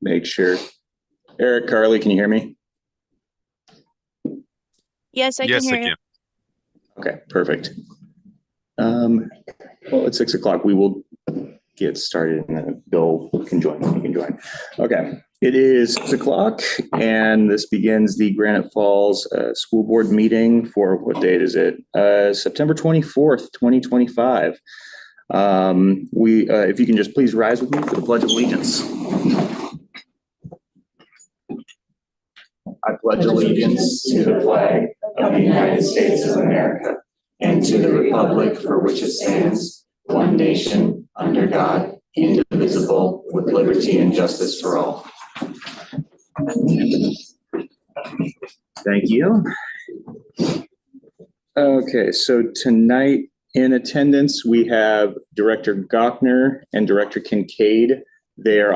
make sure. Eric, Carly, can you hear me? Yes, I can hear you. Okay, perfect. Well, it's 6 o'clock. We will get started, and then Bill can join. You can join. Okay, it is 6 o'clock, and this begins the Granite Falls School Board meeting for what date is it? September 24th, 2025. If you can just please rise with me for the Pledge of Allegiance. I pledge allegiance to the flag of the United States of America and to the republic for which it stands, one nation, under God, indivisible, with liberty and justice for all. Thank you. Okay, so tonight in attendance, we have Director Gochner and Director Kincaid. They're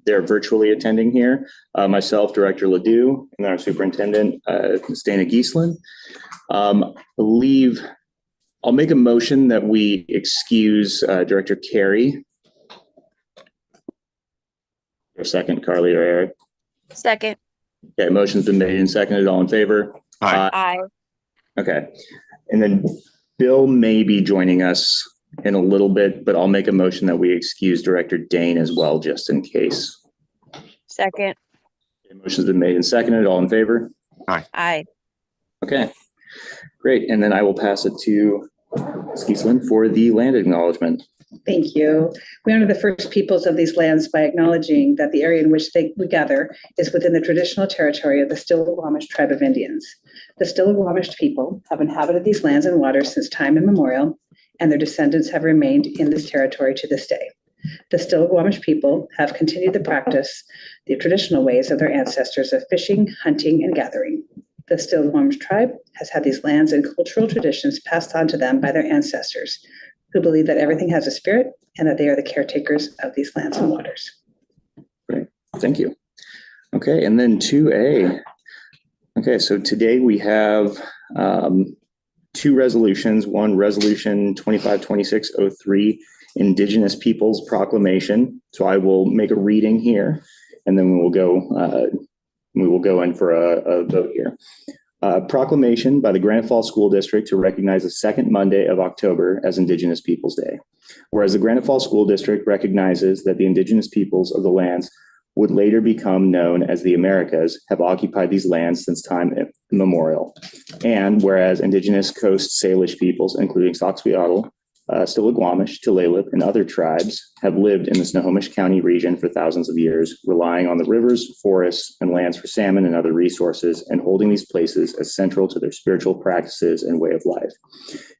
virtually attending here. Myself, Director Ledoux, and our Superintendent, Ms. Dana Gieslin. I'll make a motion that we excuse Director Carey. A second, Carly or Eric? Second. Okay, motion's been made and seconded. All in favor? Aye. Okay, and then Bill may be joining us in a little bit, but I'll make a motion that we excuse Director Dane as well, just in case. Second. Okay, motion's been made and seconded. All in favor? Aye. Okay, great. And then I will pass it to Ms. Gieslin for the land acknowledgement. Thank you. We honor the first peoples of these lands by acknowledging that the area in which we gather is within the traditional territory of the Still-Wagomish tribe of Indians. The Still-Wagomish people have inhabited these lands and waters since time immemorial, and their descendants have remained in this territory to this day. The Still-Wagomish people have continued the traditional ways of their ancestors of fishing, hunting, and gathering. The Still-Wagomish tribe has had these lands and cultural traditions passed on to them by their ancestors, who believe that everything has a spirit and that they are the caretakers of these lands and waters. Great, thank you. Okay, and then 2A. Okay, so today we have two resolutions. One, Resolution 252603, Indigenous Peoples Proclamation. So I will make a reading here, and then we will go in for a vote here. Proclamation by the Granite Falls School District to recognize the second Monday of October as Indigenous Peoples Day. Whereas the Granite Falls School District recognizes that the Indigenous peoples of the lands would later become known as the Americas have occupied these lands since time immemorial. And whereas Indigenous Coast Salish peoples, including Soxhawtla, Still-Wagomish, Tulalip, and other tribes have lived in the Snohomish County region for thousands of years, relying on the rivers, forests, and lands for salmon and other resources, and holding these places as central to their spiritual practices and way of life.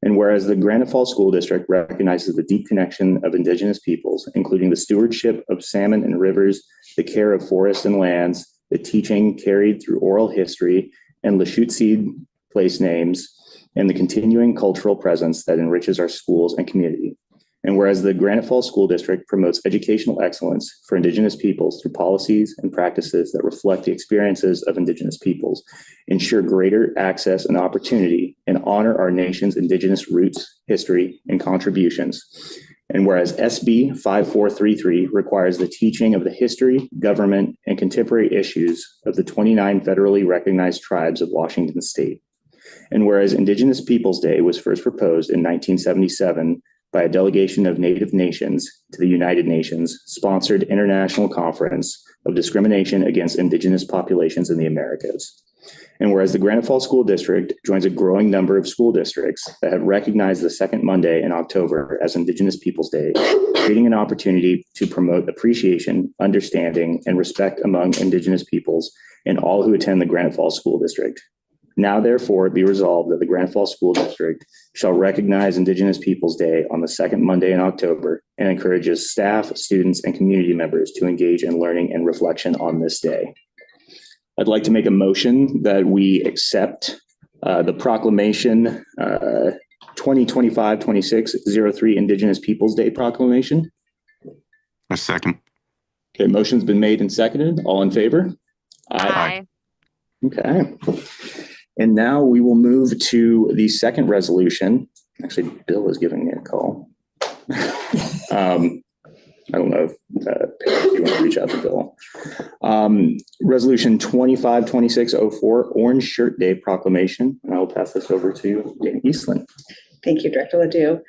And whereas the Granite Falls School District recognizes the deep connection of Indigenous peoples, including the stewardship of salmon and rivers, the care of forests and lands, the teaching carried through oral history, and Lashute place names, and the continuing cultural presence that enriches our schools and community. And whereas the Granite Falls School District promotes educational excellence for Indigenous peoples through policies and practices that reflect the experiences of Indigenous peoples, ensure greater access and opportunity, and honor our nation's Indigenous roots, history, and contributions. And whereas SB 5433 requires the teaching of the history, government, and contemporary issues of the 29 federally recognized tribes of Washington State. And whereas Indigenous Peoples Day was first proposed in 1977 by a delegation of Native nations to the United Nations sponsored International Conference of Discrimination Against Indigenous Populations in the Americas. And whereas the Granite Falls School District joins a growing number of school districts that have recognized the second Monday in October as Indigenous Peoples Day, creating an opportunity to promote appreciation, understanding, and respect among Indigenous peoples and all who attend the Granite Falls School District. Now, therefore, be resolved that the Granite Falls School District shall recognize Indigenous Peoples Day on the second Monday in October and encourages staff, students, and community members to engage in learning and reflection on this day. I'd like to make a motion that we accept the proclamation 2025-2603 Indigenous Peoples Day proclamation. A second. Okay, motion's been made and seconded. All in favor? Aye. Okay. And now we will move to the second resolution. Actually, Bill is giving me a call. I don't know if you want to reach out to Bill. Resolution 252604, Orange Shirt Day proclamation. And I'll pass this over to Dana Eastland. Thank you, Director Ledoux.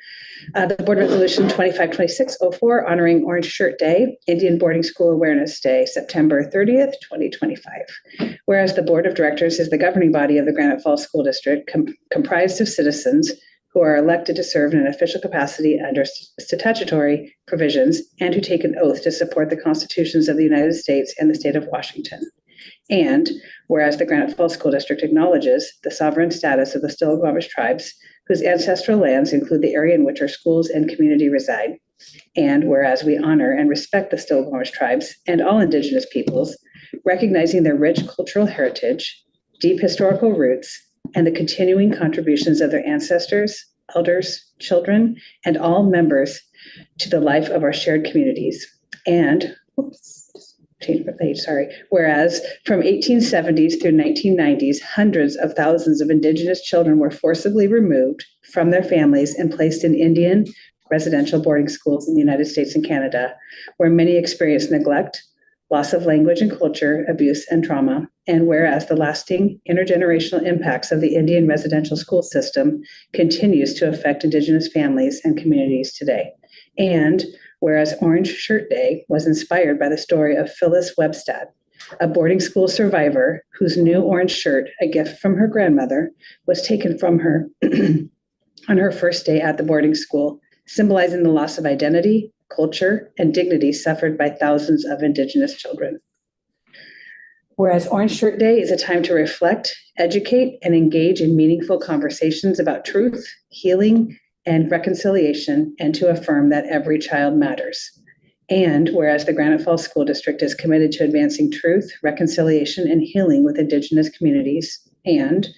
The Board Resolution 252604, honoring Orange Shirt Day, Indian Boarding School Awareness Day, September 30th, 2025. Whereas the Board of Directors is the governing body of the Granite Falls School District, comprised of citizens who are elected to serve in an official capacity under statutory provisions and who take an oath to support the constitutions of the United States and the state of Washington. And whereas the Granite Falls School District acknowledges the sovereign status of the Stillaguamish tribes, whose ancestral lands include the area in which our schools and community reside. And whereas we honor and respect the Stillaguamish tribes and all Indigenous peoples, recognizing their rich cultural heritage, deep historical roots, and the continuing contributions of their ancestors, elders, children, and all members to the life of our shared communities. And, change my page, sorry. Whereas from 1870s through 1990s, hundreds of thousands of Indigenous children were forcibly removed from their families and placed in Indian residential boarding schools in the United States and Canada, where many experienced neglect, loss of language and culture, abuse, and trauma. And whereas the lasting intergenerational impacts of the Indian residential school system continues to affect Indigenous families and communities today. And whereas Orange Shirt Day was inspired by the story of Phyllis Webstad, a boarding school survivor whose new orange shirt, a gift from her grandmother, was taken from her on her first day at the boarding school, symbolizing the loss of identity, culture, and dignity suffered by thousands of Indigenous children. Whereas Orange Shirt Day is a time to reflect, educate, and engage in meaningful conversations about truth, healing, and reconciliation, and to affirm that every child matters. And whereas the Granite Falls School District is committed to advancing truth, reconciliation, and healing with Indigenous communities. And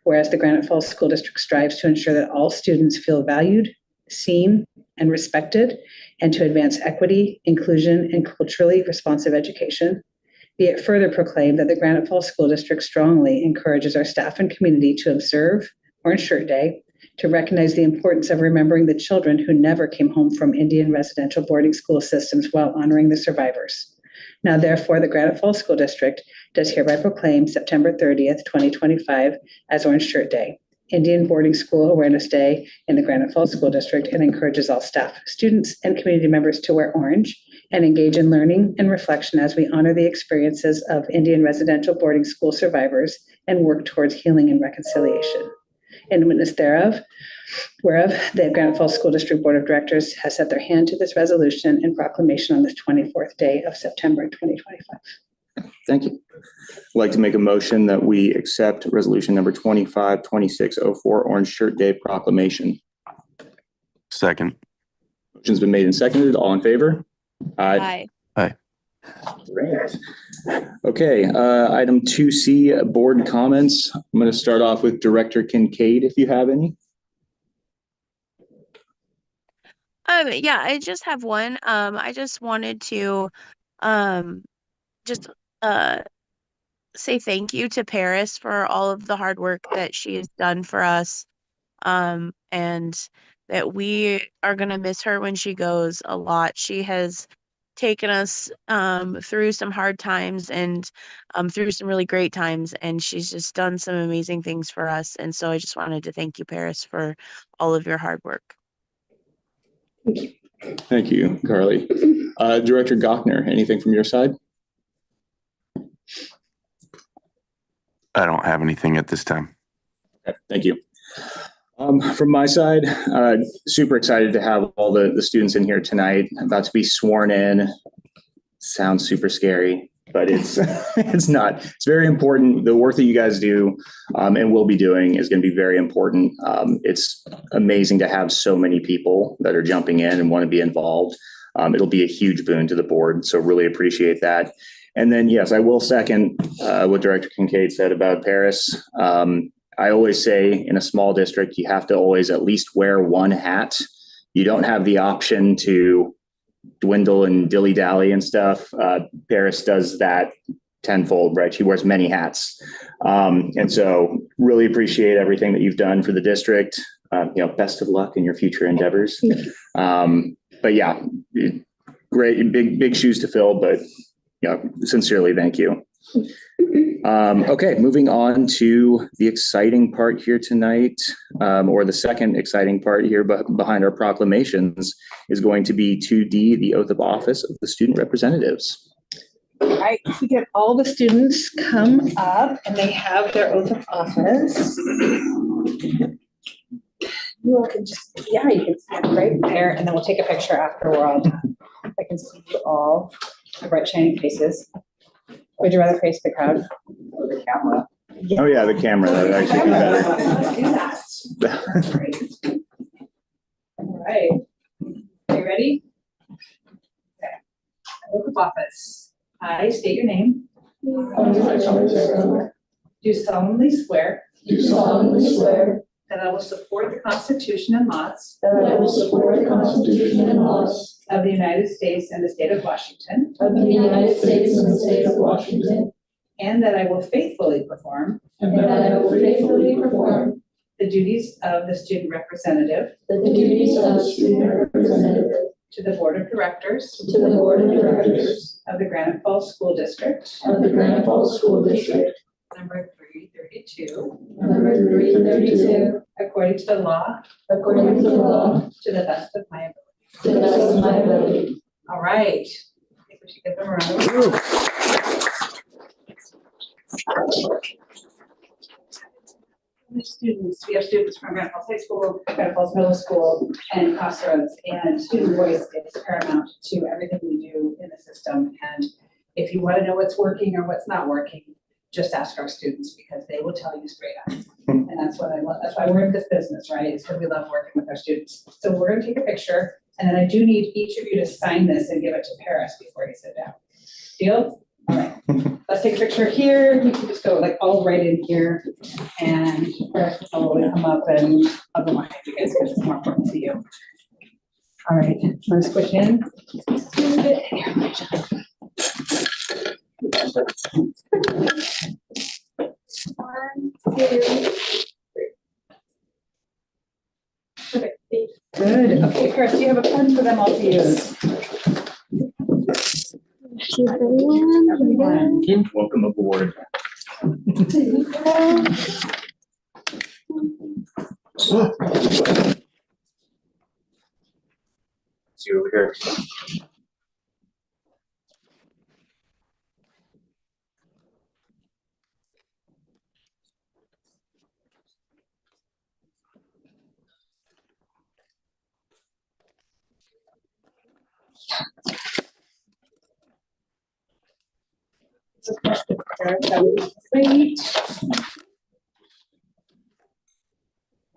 whereas the Granite Falls School District strives to ensure that all students feel valued, seen, and respected, and to advance equity, inclusion, and culturally responsive education. Be it further proclaimed that the Granite Falls School District strongly encourages our staff and community to observe Orange Shirt Day, to recognize the importance of remembering the children who never came home from Indian residential boarding school systems while honoring the survivors. Now, therefore, the Granite Falls School District does hereby proclaim September 30th, 2025 as Orange Shirt Day, Indian Boarding School Awareness Day in the Granite Falls School District, and encourages all staff, students, and community members to wear orange and engage in learning and reflection as we honor the experiences of Indian residential boarding school survivors and work towards healing and reconciliation. In witness thereof, whereof the Granite Falls School District Board of Directors has set their hand to this resolution and proclamation on this 24th day of September 2025. Thank you. I'd like to make a motion that we accept resolution number 252604, Orange Shirt Day proclamation. Second. Motion's been made and seconded. All in favor? Aye. Great. Okay, item 2C, board comments. I'm going to start off with Director Kincaid, if you have any. Yeah, I just have one. I just wanted to just say thank you to Paris for all of the hard work that she has done for us. And that we are gonna miss her when she goes a lot. She has taken us through some hard times and through some really great times, and she's just done some amazing things for us. And so I just wanted to thank you, Paris, for all of your hard work. Thank you, Carly. Director Gochner, anything from your side? I don't have anything at this time. Okay, thank you. From my side, super excited to have all the students in here tonight. About to be sworn in. Sounds super scary, but it's it's not. It's very important. The work that you guys do and will be doing is going to be very important. It's amazing to have so many people that are jumping in and want to be involved. It'll be a huge boon to the board, so really appreciate that. And then, yes, I will second what Director Kincaid said about Paris. I always say in a small district, you have to always at least wear one hat. You don't have the option to dwindle and dilly-dally and stuff. Paris does that tenfold, right? She wears many hats. And so really appreciate everything that you've done for the district. Best of luck in your future endeavors. But yeah, Great, big shoes to fill, but yeah, sincerely, thank you. Okay, moving on to the exciting part here tonight, or the second exciting part here, but behind our proclamations is going to be 2D, the oath of office of the student representatives. All right, we get all the students come up and they have their oath of office. You all can just, yeah, you can stand right there and then we'll take a picture after we're all done. I can see you all, bright shining faces. Would you rather face the crowd or the camera? Oh yeah, the camera, that would actually be better. Let's do that. Great. All right, are you ready? Okay. Oath of office. I state your name. Do solemnly swear. Do solemnly swear that I will support the Constitution and laws that I will support the Constitution and laws of the United States and the state of Washington, of the United States and the state of Washington, and that I will faithfully perform and that I will faithfully perform the duties of the student representative the duties of student representative to the Board of Directors to the Board of Directors of the Granite Falls School District, of the Granite Falls School District, number 332, number 332, according to the law, according to the law, to the best of my ability. to the best of my ability. All right. I think we should give them a round of applause. Students, we have students from Granite Falls High School, Granite Falls Middle School, and Crossroads, and student voice is paramount to everything we do in the system. And if you want to know what's working or what's not working, just ask our students because they will tell you straight up. And that's what I love. That's why we're in this business, right? It's because we love working with our students. So we're going to take a picture, and then I do need each of you to sign this and give it to Paris before you sit down. Deal? All right. Let's take a picture here. You can just go like all right in here, and Paris will come up, and I'll go behind you guys because it's more important to you. All right. Want to switch in? One, two, three. Perfect. Good. Okay, Chris, do you have a pen for them all to use? Everyone. Welcome aboard. See you over here.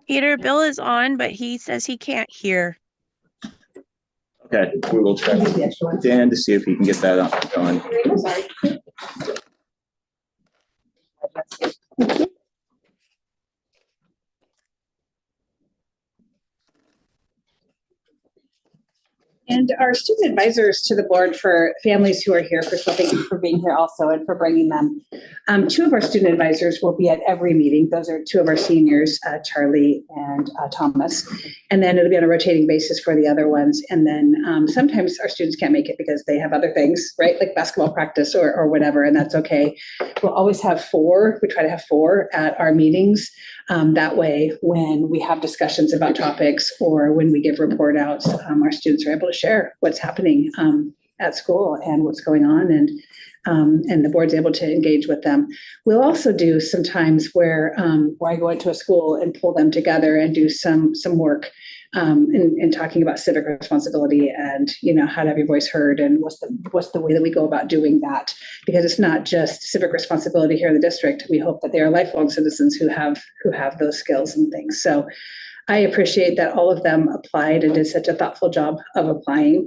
Peter, Bill is on, but he says he can't hear. Okay, we will check Dan to see if he can get that up going. And our student advisors to the board for families who are here, first of all, thank you for being here also and for bringing them. Two of our student advisors will be at every meeting. Those are two of our seniors, Charlie and Thomas. And then it'll be on a rotating basis for the other ones. And then sometimes our students can't make it because they have other things, right? Like basketball practice or whatever, and that's okay. We'll always have four. We try to have four at our meetings. That way, when we have discussions about topics or when we give report outs, our students are able to share what's happening at school and what's going on, and the board's able to engage with them. We'll also do sometimes where I go into a school and pull them together and do some work in talking about civic responsibility and how to have your voice heard and what's the way that we go about doing that, because it's not just civic responsibility here in the district. We hope that they are lifelong citizens who have those skills and things. So I appreciate that all of them applied and did such a thoughtful job of applying.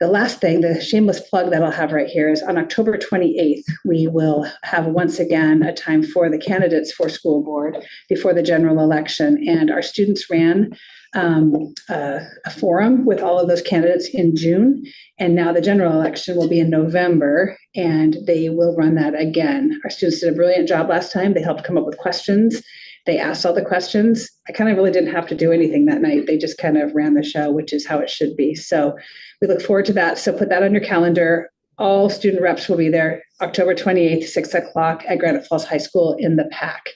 The last thing, the shameless plug that I'll have right here is on October 28th, we will have once again a time for the candidates for school board before the general election. And our students ran a forum with all of those candidates in June. And now the general election will be in November, and they will run that again. Our students did a brilliant job last time. They helped come up with questions. They asked all the questions. I kind of really didn't have to do anything that night. They just kind of ran the show, which is how it should be. So we look forward to that. So put that on your calendar. All student reps will be there October 28th, 6 o'clock at Granite Falls High School in the PAC.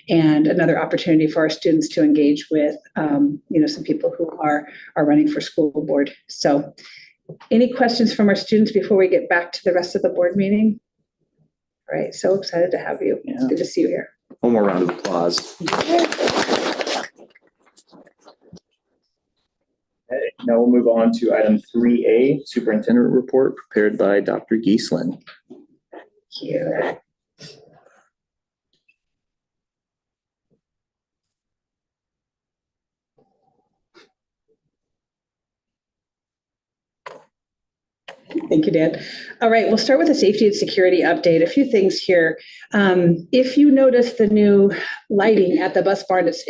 And another opportunity for our students to engage with, some people who are running for school board. So any questions from our students before we get back to the rest of the board meeting? All right, so excited to have you. It's good to see you here. One more round of applause. Okay, now we'll move on to item 3A, superintendent report prepared by Dr. Gieslin. Here. Thank you, Dan. All right, we'll start with a safety and security update. A few things here. If you notice the new lighting at the bus barn, it's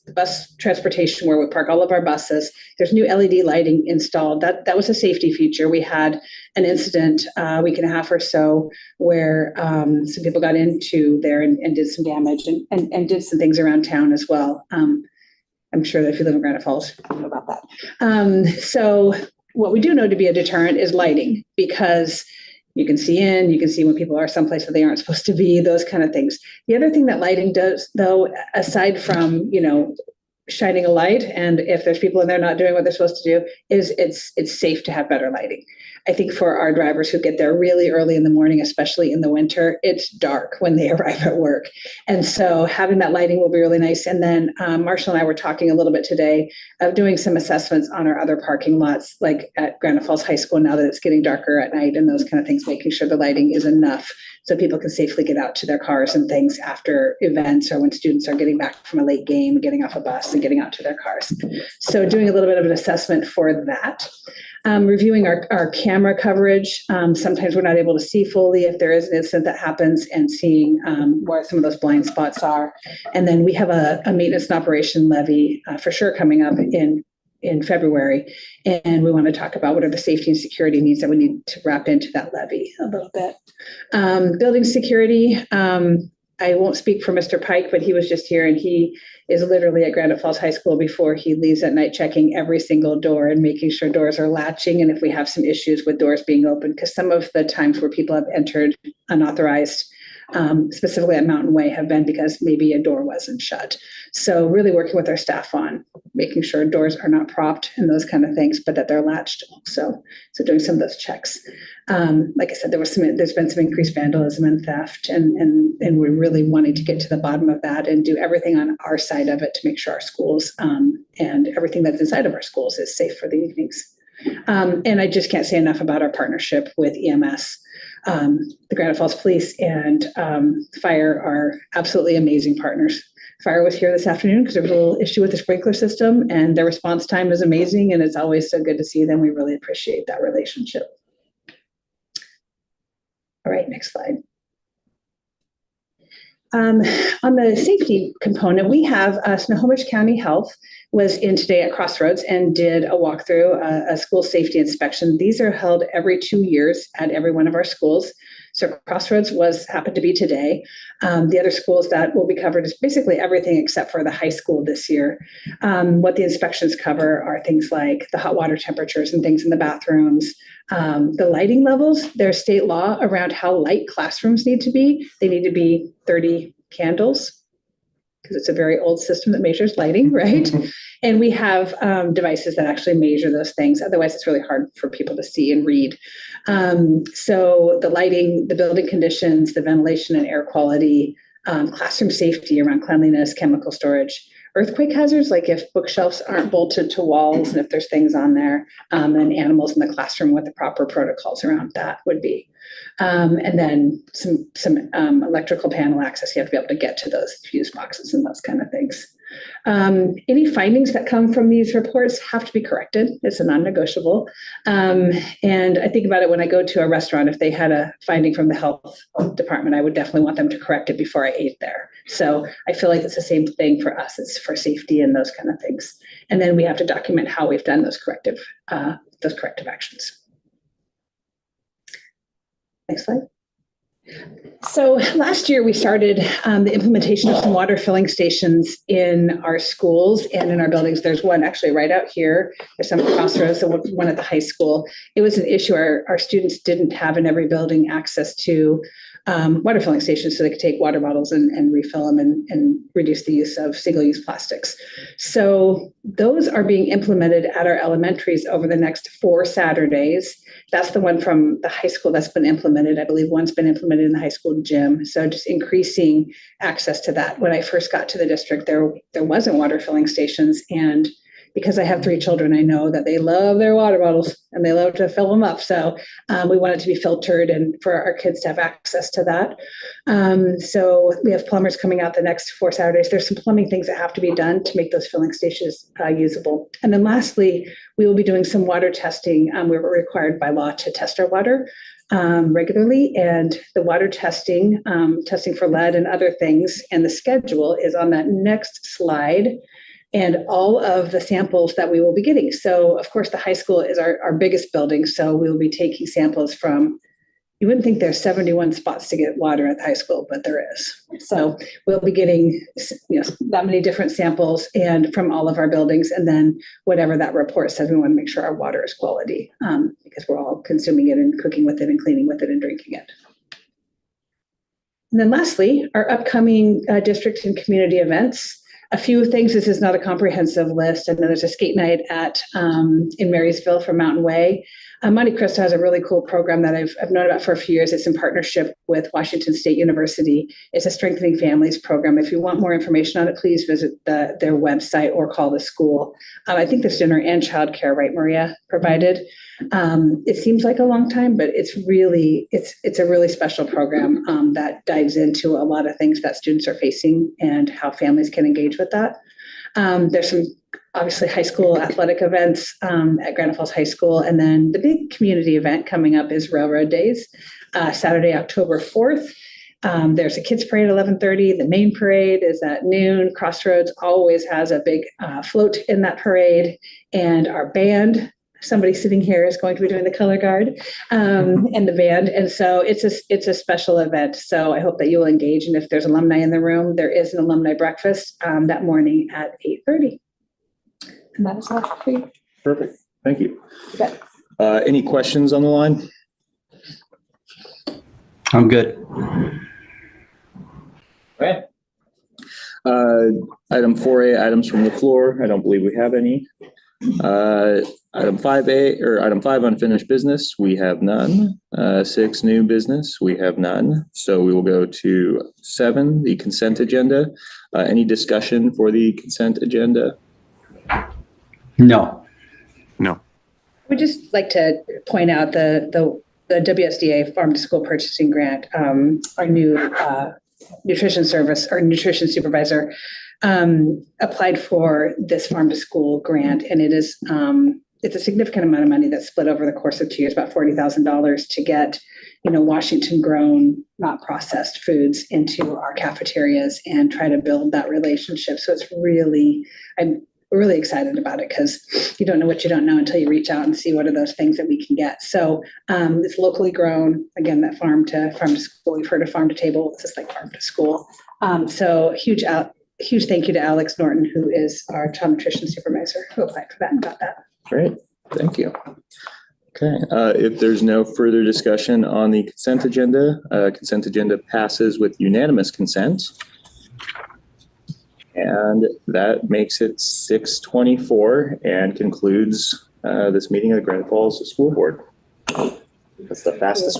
the bus transportation where we park all of our buses. There's new LED lighting installed. That was a safety feature. We had an incident a week and a half or so where some people got into there and did some damage and did some things around town as well. I'm sure that if you live in Granite Falls, you know about that. So what we do know to be a deterrent is lighting, because you can see when people are someplace that they aren't supposed to be, those kind of things. The other thing that lighting does, though, aside from, shining a light, and if there's people in there not doing what they're supposed to do, is it's safe to have better lighting. I think for our drivers who get there really early in the morning, especially in the winter, it's dark when they arrive at work. And so having that lighting will be really nice. And then Marshall and I were talking a little bit today of doing some assessments on our other parking lots, like at Granite Falls High School, now that it's getting darker at night and those kind of things, making sure the lighting is enough so people can safely get out to their cars and things after events or when students are getting back from a late game, getting off a bus and getting out to their cars. So doing a little bit of an assessment for that. Reviewing our camera coverage. Sometimes we're not able to see fully if there is an incident that happens, and seeing where some of those blind spots are. And then we have a maintenance and operation levy for sure coming up in February. And we want to talk about what are the safety and security needs that we need to wrap into that levy a little bit. Building security. I won't speak for Mr. Pike, but he was just here, and he is literally at Granite Falls High School before he leaves at night, checking every single door and making sure doors are latching. And if we have some issues with doors being open, because some of the times where people have entered unauthorized, specifically at Mountain Way, have been because maybe a door wasn't shut. So really working with our staff on making sure doors are not propped and those kind of things, but that they're latched also. So doing some of those checks. Like I said, there's been some increased vandalism and theft, and we're really wanting to get to the bottom of that and do everything on our side of it to make sure our schools and everything that's inside of our schools is safe for the evenings. And I just can't say enough about our partnership with EMS. The Granite Falls Police and Fire are absolutely amazing partners. Fire was here this afternoon because there was a little issue with the sprinkler system, and their response time is amazing, and it's always so good to see them. We really appreciate that relationship. All right, next slide. On the safety component, we have Snohomish County Health was in today at Crossroads and did a walkthrough, a school safety inspection. These are held every 2 years at every one of our schools. So Crossroads happened to be today. The other schools that will be covered is basically everything except for the high school this year. What the inspections cover are things like the hot water temperatures and things in the bathrooms, the lighting levels. There's state law around how light classrooms need to be. They need to be 30 candles, because it's a very old system that measures lighting, right? And we have devices that actually measure those things. Otherwise, it's really hard for people to see and read. So the lighting, the building conditions, the ventilation and air quality, classroom safety around cleanliness, chemical storage, earthquake hazards, like if bookshelves aren't bolted to walls and if there's things on there, and animals in the classroom, what the proper protocols around that would be. And then some electrical panel access. You have to be able to get to those fuse boxes and those kind of things. Any findings that come from these reports have to be corrected. It's a non-negotiable. And I think about it when I go to a restaurant, if they had a finding from the health department, I would definitely want them to correct it before I ate there. So I feel like it's the same thing for us. It's for safety and those kind of things. And then we have to document how we've done those corrective actions. Next slide. So last year we started the implementation of some water filling stations in our schools and in our buildings. There's one actually right out here. There's some at Crossroads, and one at the high school. It was an issue. Our students didn't have in every building access to water filling stations so they could take water bottles and refill them and reduce the use of single-use plastics. So those are being implemented at our elementaries over the next 4 Saturdays. That's the one from the high school that's been implemented. I believe one's been implemented in the high school gym. So just increasing access to that. When I first got to the district, there wasn't water filling stations, and because I have 3 children, I know that they love their water bottles and they love to fill them up. So we want it to be filtered and for our kids to have access to that. So we have plumbers coming out the next 4 Saturdays. There's some plumbing things that have to be done to make those filling stations usable. And then lastly, we will be doing some water testing. We're required by law to test our water regularly, and the water testing, testing for lead and other things, and the schedule is on that next slide. And all of the samples that we will be getting. So of course, the high school is our biggest building. So we'll be taking samples from, you wouldn't think there's 71 spots to get water at the high school, but there is. So we'll be getting that many different samples and from all of our buildings. And then whatever that report says, we want to make sure our water is quality because we're all consuming it and cooking with it and cleaning with it and drinking it. And then lastly, our upcoming district and community events. A few things. This is not a comprehensive list. And then there's a skate night at in Marysville for Mountain Way. Monte Cristo has a really cool program that I've known about for a few years. It's in partnership with Washington State University. It's a Strengthening Families program. If you want more information on it, please visit their website or call the school. I think there's dinner and childcare, right, Maria, provided. It seems like a long time, but it's a really special program that dives into a lot of things that students are facing and how families can engage with that. There's some obviously high school athletic events at Granite Falls High School. And then the big community event coming up is Railroad Days, Saturday, October 4th. There's a kids parade at 11:30. The main parade is at noon. Crossroads always has a big float in that parade. And our band, somebody sitting here, is going to be doing the color guard and the band. And so it's a special event. So I hope that you will engage. And if there's alumni in the room, there is an alumni breakfast that morning at 8:30. And that is all for you. Perfect. Thank you. You bet. Any questions on the line? I'm good. Okay. Item 4A, items from the floor. I don't believe we have any. Item 5A or item 5, unfinished business. We have none. 6, new business. We have none. So we will go to 7, the consent agenda. Any discussion for the consent agenda? No. No. We'd just like to point out the WSDA Farm to School Purchasing Grant, our new nutrition service, our nutrition supervisor applied for this Farm to School grant, and it is it's a significant amount of money that's split over the course of 2 years, about $40,000 to get Washington grown, not processed foods into our cafeterias and try to build that relationship. So it's really, we're really excited about it because you don't know what you don't know until you reach out and see what are those things that we can get. So it's locally grown. Again, that farm to school. We've heard of farm to table. It's just like farm to school. So huge thank you to Alex Norton, who is our child nutrition supervisor, who applied for that and got that. Great. Thank you. Okay. If there's no further discussion on the consent agenda passes with unanimous consent. And that makes it 6:24 and concludes this meeting of the Granite Falls School Board. That's the fastest